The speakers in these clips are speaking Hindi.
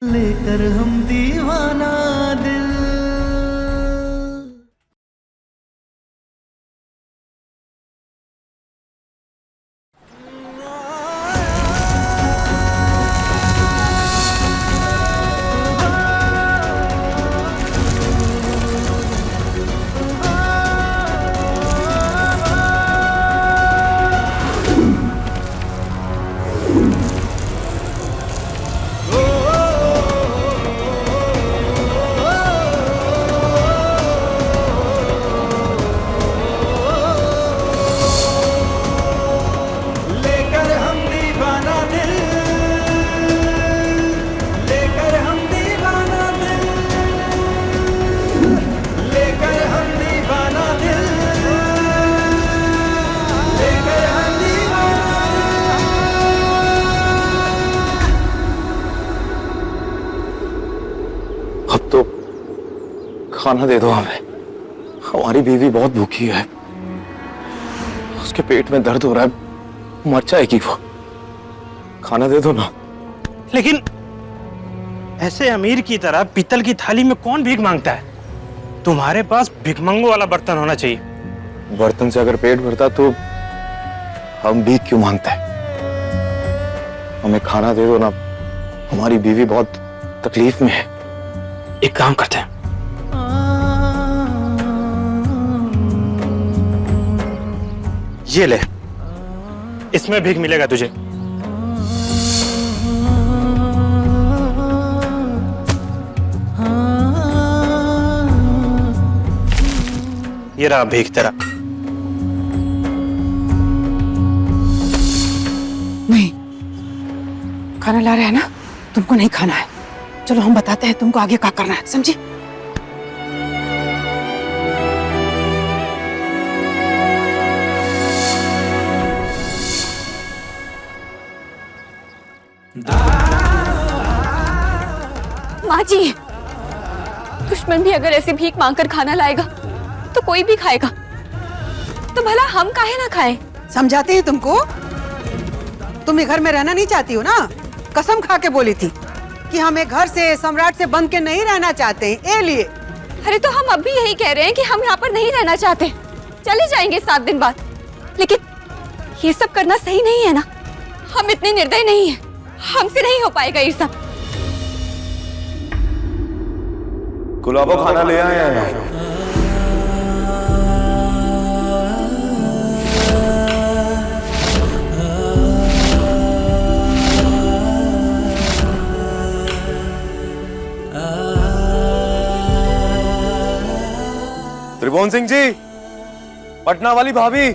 लेकर हम दीवाना दिल। अब तो खाना दे दो हमें, हमारी बीवी बहुत भूखी है, उसके पेट में दर्द हो रहा है, मर जाएगी वो। खाना दे दो ना। लेकिन ऐसे अमीर की तरह पीतल की थाली में कौन भीख मांगता है? तुम्हारे पास भिखमंगो वाला बर्तन होना चाहिए। बर्तन से अगर पेट भरता तो हम भीख क्यों मांगते हैं? हमें खाना दे दो ना, हमारी बीवी बहुत तकलीफ में है। एक काम करते हैं, ये ले, इसमें भीख मिलेगा तुझे। ये रहा भीख तेरा। नहीं, खाना ला रहे हैं ना, तुमको नहीं खाना है। चलो हम बताते हैं तुमको आगे क्या करना है, समझी? माँ जी, दुश्मन भी अगर ऐसे भीख मांगकर खाना लाएगा तो कोई भी खाएगा, तो भला हम काहे ना खाएं? समझाते हैं तुमको। तुम ये घर में रहना नहीं चाहती हो ना? कसम खा के बोली थी कि हमें घर से, सम्राट से बंध के नहीं रहना चाहते हैं, ये लिए। अरे तो हम अब भी यही कह रहे हैं कि हम यहाँ पर नहीं रहना चाहते, चले जाएंगे 7 दिन बाद। लेकिन ये सब करना सही नहीं है ना, हम इतने निर्दयी नहीं है, हमसे नहीं हो पाएगा ये सब। गुलाबो खाना ले आए हैं। त्रिभुवन सिंह जी, पटना वाली भाभी।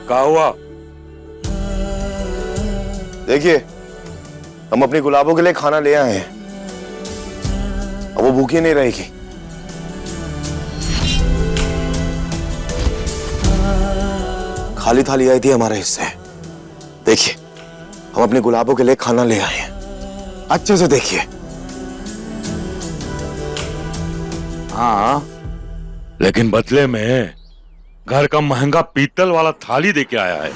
क्या हुआ? देखिए, हम अपनी गुलाबों के लिए खाना ले आए हैं, अब वो भूखी नहीं रहेगी। खाली थाली आई थी हमारे हिस्से। देखिए, हम अपनी गुलाबों के लिए खाना ले आए हैं, अच्छे से देखिए। हाँ, लेकिन बदले में घर का महंगा पीतल वाला थाली देके आया है।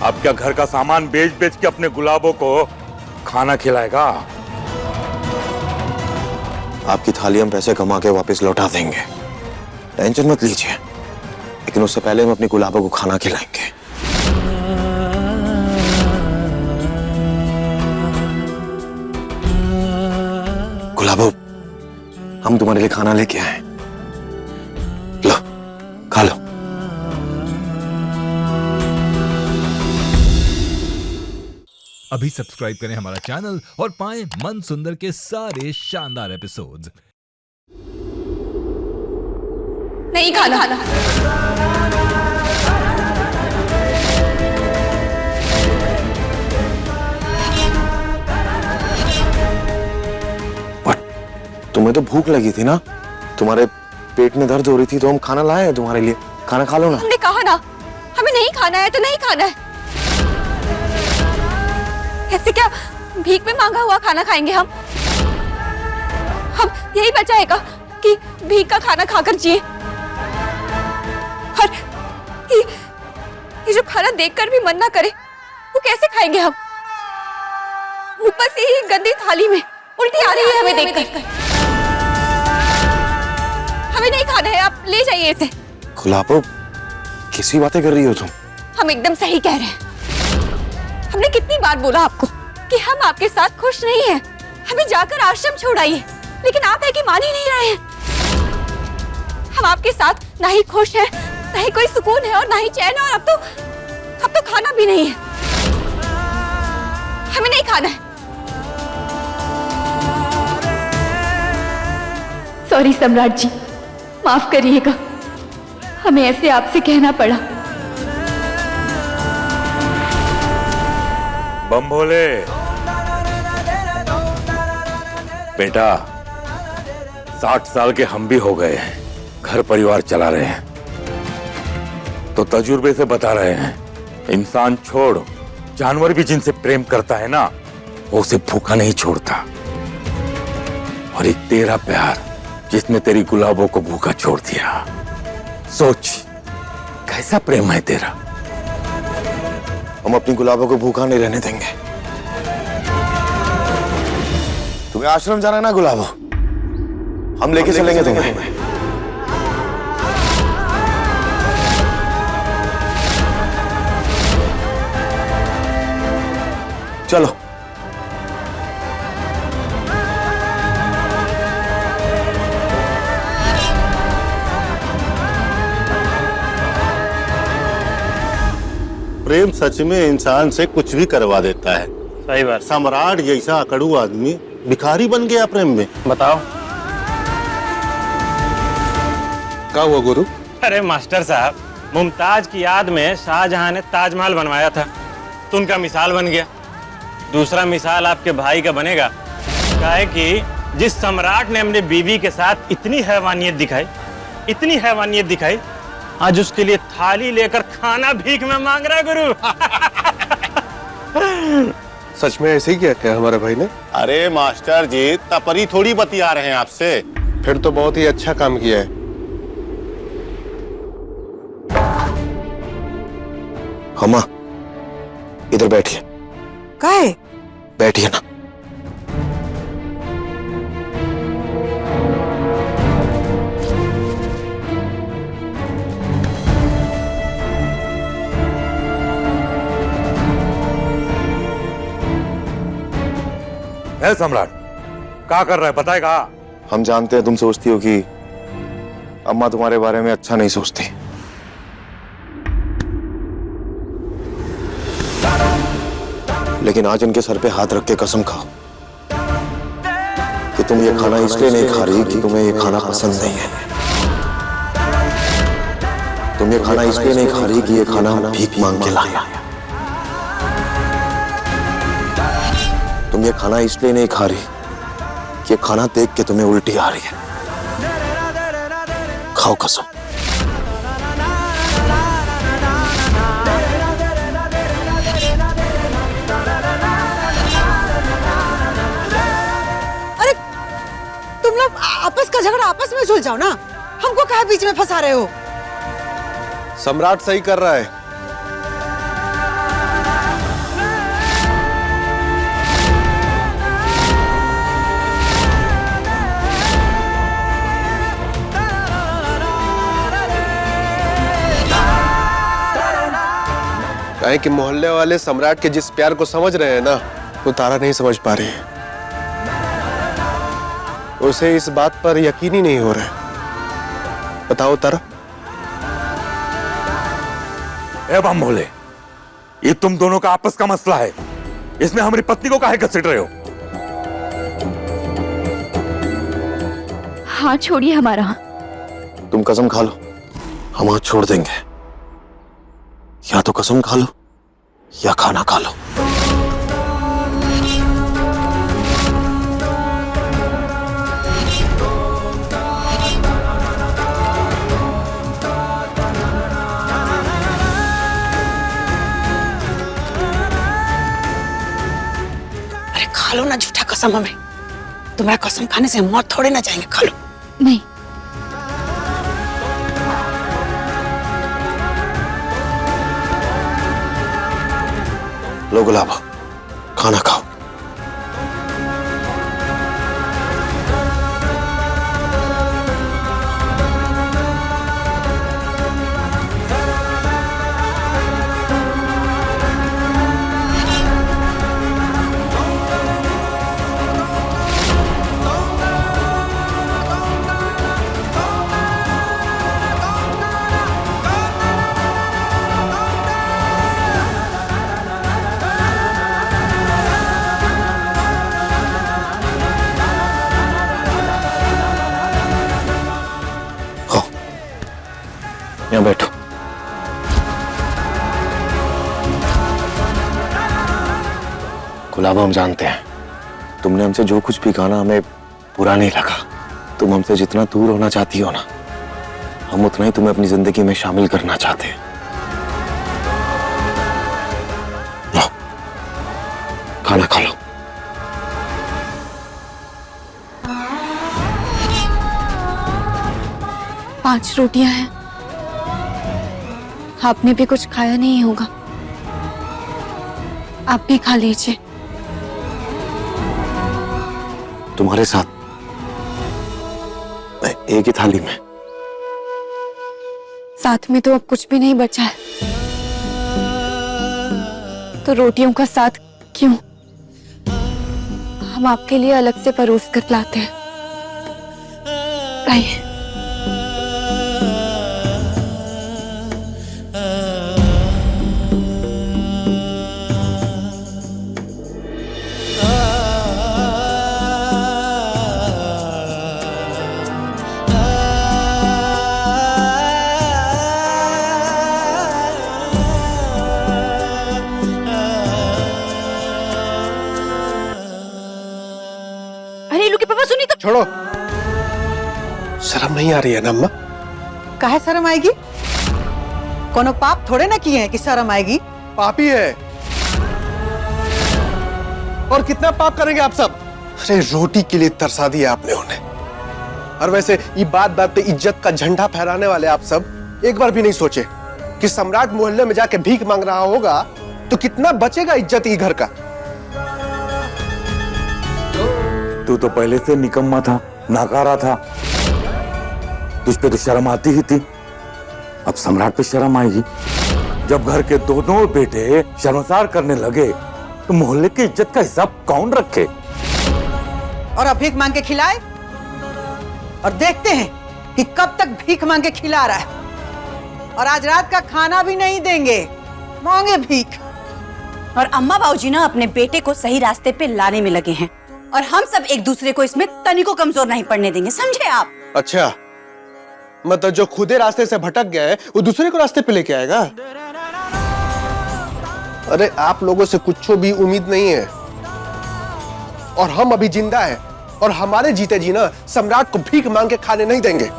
अब क्या घर का सामान बेच बेच के अपने गुलाबों को खाना खिलाएगा? आपकी थाली हम पैसे कमा के वापस लौटा देंगे, टेंशन मत लीजिए। लेकिन उससे पहले हम अपनी गुलाबों को खाना खिलाएंगे। गुलाबो, हम तुम्हारे लिए खाना लेके आए, लो खा लो। अभी सब्सक्राइब करें हमारा चैनल और पाएं मन सुंदर के सारे शानदार एपिसोड्स। नहीं खाना। तुम्हें तो भूख लगी थी ना, तुम्हारे पेट में दर्द हो रही थी, तो हम खाना लाए हैं तुम्हारे लिए, खाना खा लो ना। हमने कहा ना, हमें नहीं खाना है तो नहीं खाना है। ऐसे क्या भीख में मांगा हुआ खाना खाएंगे हम? यही बचाएगा कि भीख का खाना खाकर जिए। और ये जो खाना देखकर भी मन ना करे, वो कैसे खाएंगे हम? ऊपर से ही गंदी थाली में उल्टी आ रही है हमें देखकर। हमें नहीं खाना है, आप ले जाइए इसे। गुलाबो, किसी बातें कर रही हो तुम? हम एकदम सही कह रहे हैं। हमने कितनी बार बोला आपको कि हम आपके साथ खुश नहीं हैं। हमें जाकर आश्रम छोड़ाइए, लेकिन आप है कि मान ही नहीं रहे हैं। हम आपके साथ ना ही खुश हैं, ना ही कोई सुकून है और ना ही चैन है, और अब तो खाना भी नहीं है। हमें नहीं खाना है। सॉरी सम्राट जी, माफ करिएगा, हमें ऐसे आपसे कहना पड़ा। बम भोले बेटा, 60 साल के हम भी हो गए हैं, घर परिवार चला रहे हैं, तो तजुर्बे से बता रहे हैं, इंसान छोड़ जानवर भी जिनसे प्रेम करता है ना, वो उसे भूखा नहीं छोड़ता। और एक तेरा प्यार जिसने तेरी गुलाबों को भूखा छोड़ दिया, सोच कैसा प्रेम है तेरा। हम अपनी गुलाबों को भूखा नहीं रहने देंगे। तुम्हें आश्रम जाना है ना गुलाबो, हम लेके चलेंगे तुम्हें। चलो। प्रेम सच में इंसान से कुछ भी करवा देता है। सही बात। सम्राट जैसा अकड़ू आदमी भिखारी बन गया प्रेम में। बताओ। क्या हुआ गुरु? अरे मास्टर साहब, मुमताज की याद में शाहजहां ने ताजमहल बनवाया था, तो उनका मिसाल बन गया। दूसरा मिसाल आपके भाई का बनेगा। क्या है कि जिस सम्राट ने अपने बीवी के साथ इतनी हैवानियत दिखाई, आज उसके लिए थाली लेकर खाना भीख में मांग रहा है गुरु। सच में ऐसे ही किया क्या हमारे भाई ने? अरे मास्टर जी, तपरी थोड़ी बतिया रहे हैं आपसे। फिर तो बहुत ही अच्छा काम किया है। हमा, इधर बैठिए। काहे? बैठिए ना। है सम्राट, क्या कर रहा है बताएगा? हम जानते हैं तुम सोचती हो कि अम्मा तुम्हारे बारे में अच्छा नहीं सोचती, लेकिन आज उनके सर पे हाथ रख के कसम खाओ कि तुम ये खाना इसलिए नहीं खा रही कि तुम्हें ये खाना पसंद नहीं है। तुम ये खाना इसलिए नहीं खा रही कि ये खाना हम भीख मांग के लाए। तुम ये खाना इसलिए नहीं खा रही कि खाना देख के तुम्हें उल्टी आ रही है। खाओ कसम। अरे तुम लोग आपस का झगड़ा आपस में सुलझाओ ना, हमको कहाँ बीच में फंसा रहे हो? सम्राट सही कर रहा है। काहे कि मोहल्ले वाले सम्राट के जिस प्यार को समझ रहे हैं ना, वो तारा नहीं समझ पा रही है। उसे इस बात पर यकीन ही नहीं हो रहा है। बताओ तारा। ए बम भोले, ये तुम दोनों का आपस का मसला है, इसमें हमारी पत्नी को काहे घसीट रहे हो? हाँ छोड़िए हमारा। तुम कसम खा लो, हम आज छोड़ देंगे। या तो कसम खा लो या खाना खा लो। अरे खा लो ना झूठा कसम हमें। तुम्हारा कसम खाने से हम मौत थोड़े ना जाएंगे, खा लो। नहीं, लो गुलाबो, खाना खाओ। यहाँ बैठो। गुलाबो, हम जानते हैं तुमने हमसे जो कुछ भी कहा ना, हमें बुरा नहीं लगा। तुम हमसे जितना दूर होना चाहती हो ना, हम उतना ही तुम्हें अपनी जिंदगी में शामिल करना चाहते हैं। लो, खाना खा लो। पांच रोटियां हैं, आपने भी कुछ खाया नहीं होगा, आप भी खा लीजिए। तुम्हारे साथ मैं एक ही थाली में। साथ में तो अब कुछ भी नहीं बचा है, तो रोटियों का साथ क्यों? हम आपके लिए अलग से परोस कर लाते हैं। आइए। छोड़ो, शर्म नहीं आ रही है ना अम्मा? काहे शर्म आएगी? कोनो पाप थोड़े ना किए हैं कि शर्म आएगी। पापी है। और कितना पाप करेंगे आप सब? अरे रोटी के लिए तरसा दिया आपने उन्हें। और वैसे ये बात बात पे इज्जत का झंडा फहराने वाले आप सब एक बार भी नहीं सोचे कि सम्राट मोहल्ले में जाके भीख मांग रहा होगा तो कितना बचेगा इज्जत ये घर का। तू तो पहले से निकम्मा था, नाकारा था, तुझ पे तो शर्म आती ही थी, अब सम्राट पे शर्म आएगी। जब घर के दोनों बेटे शर्मसार करने लगे तो मोहल्ले की इज्जत का हिसाब कौन रखे? और अब भीख मांग के खिलाए, और देखते हैं कि कब तक भीख मांग के खिला रहा है। और आज रात का खाना भी नहीं देंगे, मांगे भीख। और अम्मा बाबूजी ना अपने बेटे को सही रास्ते पे लाने में लगे हैं, और हम सब एक दूसरे को इसमें तनिको कमजोर नहीं पड़ने देंगे, समझे आप? अच्छा, मतलब जो खुदे रास्ते से भटक गया है वो दूसरे को रास्ते पे लेके आएगा? अरे आप लोगों से कुछ भी उम्मीद नहीं है, और हम अभी जिंदा हैं, और हमारे जीते जी ना सम्राट को भीख मांग के खाने नहीं देंगे।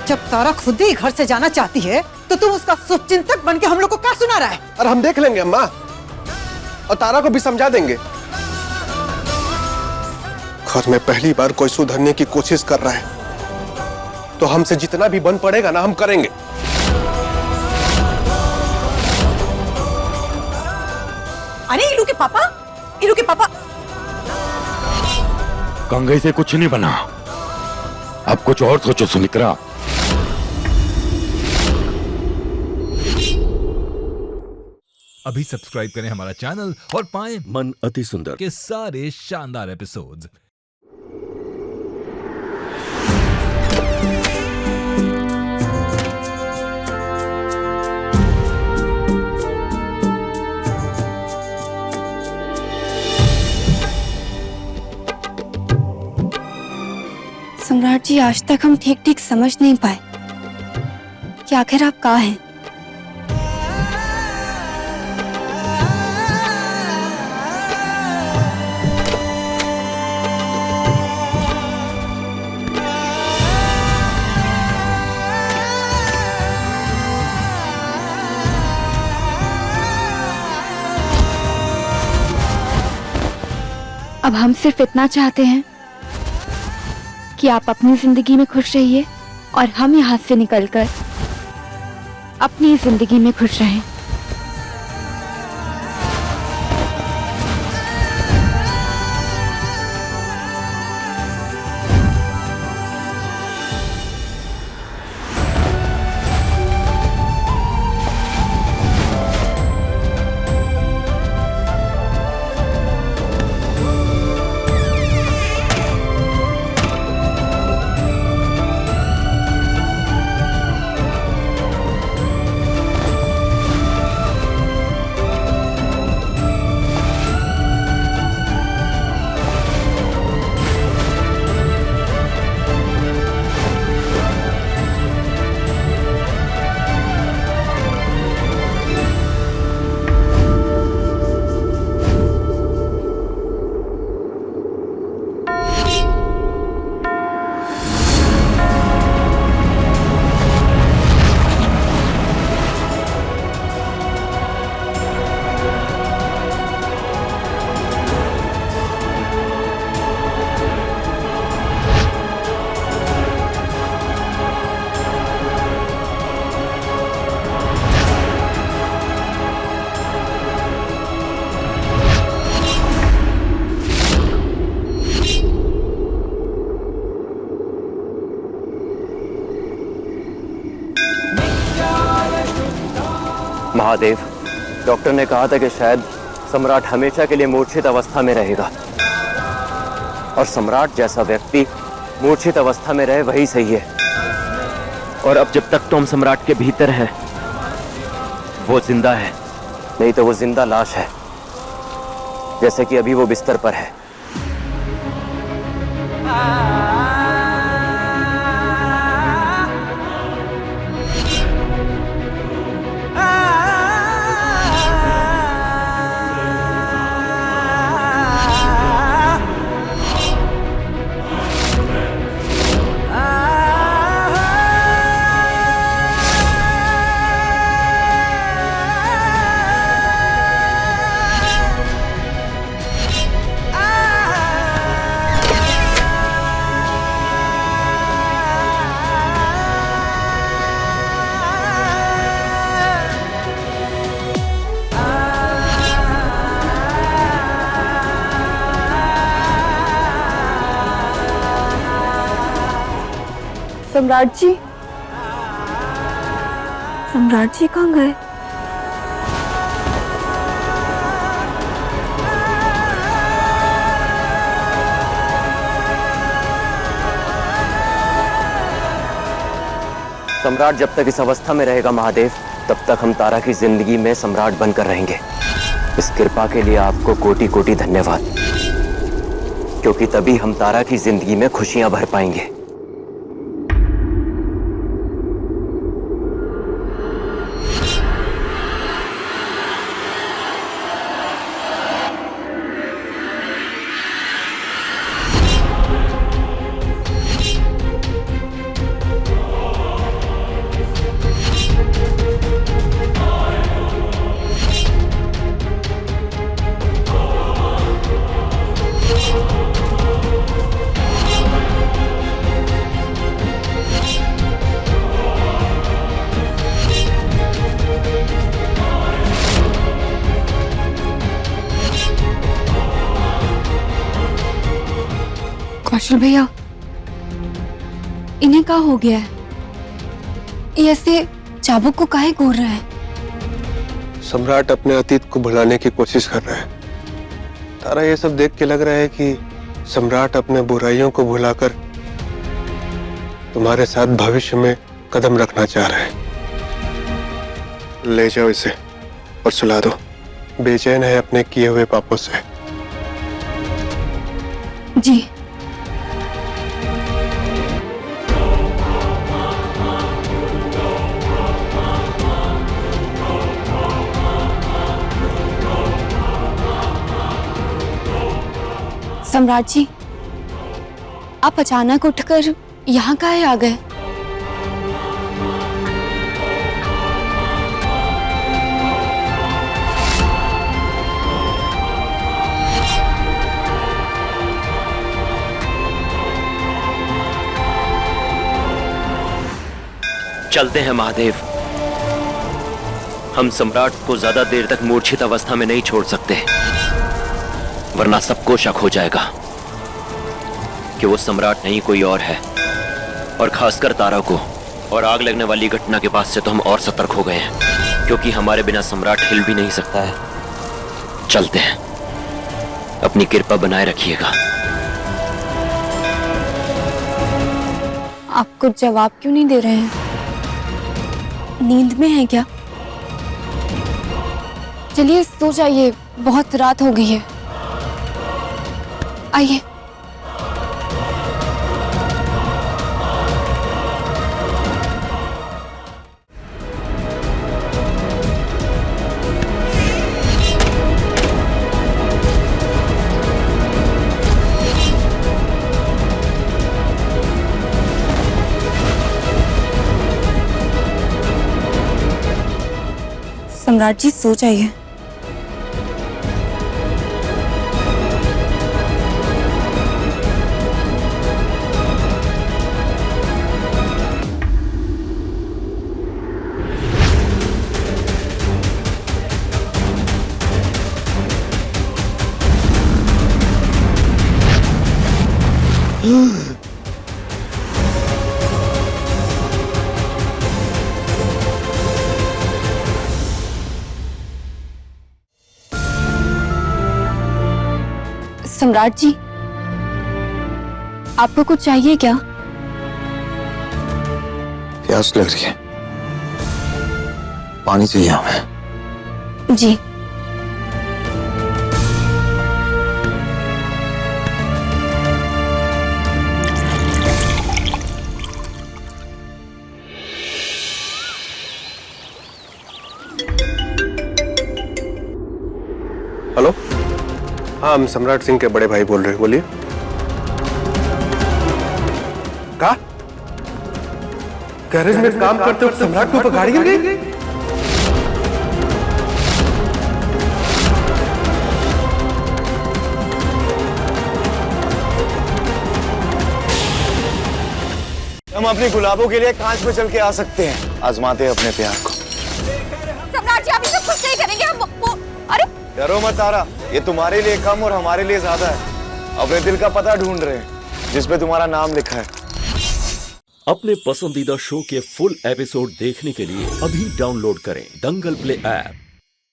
जब तारा खुद ही घर से जाना चाहती है तो तुम उसका शुभचिंतक बन के हम लोग को क्या सुना रहा है? और हम देख लेंगे अम्मा, और तारा को भी समझा देंगे। घर में पहली बार कोई सुधरने की कोशिश कर रहा है तो हमसे जितना भी बन पड़ेगा ना हम करेंगे। अरे इलू के पापा, इलू के पापा। गंगे से कुछ नहीं बना, अब कुछ और सोचो सुमित्रा। अभी सब्सक्राइब करें हमारा चैनल और पाएं मन अति सुंदर के सारे शानदार एपिसोड्स। सम्राट जी, आज तक हम ठीक ठीक समझ नहीं पाए कि आखिर आप कहाँ हैं। अब हम सिर्फ इतना चाहते हैं कि आप अपनी जिंदगी में खुश रहिए और हम यहाँ से निकलकर अपनी जिंदगी में खुश रहें। महादेव, डॉक्टर ने कहा था कि शायद सम्राट हमेशा के लिए मूर्छित अवस्था में रहेगा, और सम्राट जैसा व्यक्ति मूर्छित अवस्था में रहे वही सही है। और अब जब तक तुम सम्राट के भीतर है वो जिंदा है, नहीं तो वो जिंदा लाश है, जैसे कि अभी वो बिस्तर पर है। सम्राट जी, सम्राट जी कहाँ गए? सम्राट जब तक इस अवस्था में रहेगा महादेव, तब तक हम तारा की जिंदगी में सम्राट बनकर रहेंगे। इस कृपा के लिए आपको कोटि कोटि धन्यवाद, क्योंकि तभी हम तारा की जिंदगी में खुशियां भर पाएंगे। कौशल भैया, इन्हें क्या हो गया है? ये ऐसे चाबुक को काहे घूर रहे हैं? सम्राट अपने अतीत को भुलाने की कोशिश कर रहा है। तारा ये सब देख के लग रहा है कि सम्राट अपने बुराइयों को भुलाकर तुम्हारे साथ भविष्य में कदम रखना चाह रहा है। ले जाओ इसे और सुला दो, बेचैन है अपने किए हुए पापों से। जी। सम्राट जी, आप अचानक उठकर यहाँ काहे आ गए? चलते हैं महादेव। हम सम्राट को ज्यादा देर तक मूर्छित अवस्था में नहीं छोड़ सकते, वरना सबको शक हो जाएगा कि वो सम्राट नहीं कोई और है। और खासकर तारा को। और आग लगने वाली घटना के बाद से तो हम और सतर्क हो गए हैं, क्योंकि हमारे बिना सम्राट हिल भी नहीं सकता है। चलते हैं, अपनी कृपा बनाए रखिएगा। आप कुछ जवाब क्यों नहीं दे रहे हैं? नींद में हैं क्या? चलिए सो जाइए, बहुत रात हो गई है। आइए। सम्राट जी सो जाइए। सम्राट जी, आपको कुछ चाहिए क्या? प्यास लग रही है, पानी चाहिए हमें। जी। हेलो, हाँ हम सम्राट सिंह के बड़े भाई बोल रहे हैं, बोलिए। कहा गैरेज में काम करते वक्त सम्राट के ऊपर गाड़ी गिर गई? हम अपनी गुलाबों के लिए कांच पे चल के आ सकते हैं, आजमाते हैं अपने प्यार को। सम्राट जी, आप इसे कुछ नहीं करेंगे। हम वो अरे डरो मत तारा, ये तुम्हारे लिए कम और हमारे लिए ज्यादा है। अपने दिल का पता ढूंढ रहे हैं जिसपे तुम्हारा नाम लिखा है। अपने पसंदीदा शो के फुल एपिसोड देखने के लिए अभी डाउनलोड करें दंगल प्ले ऐप।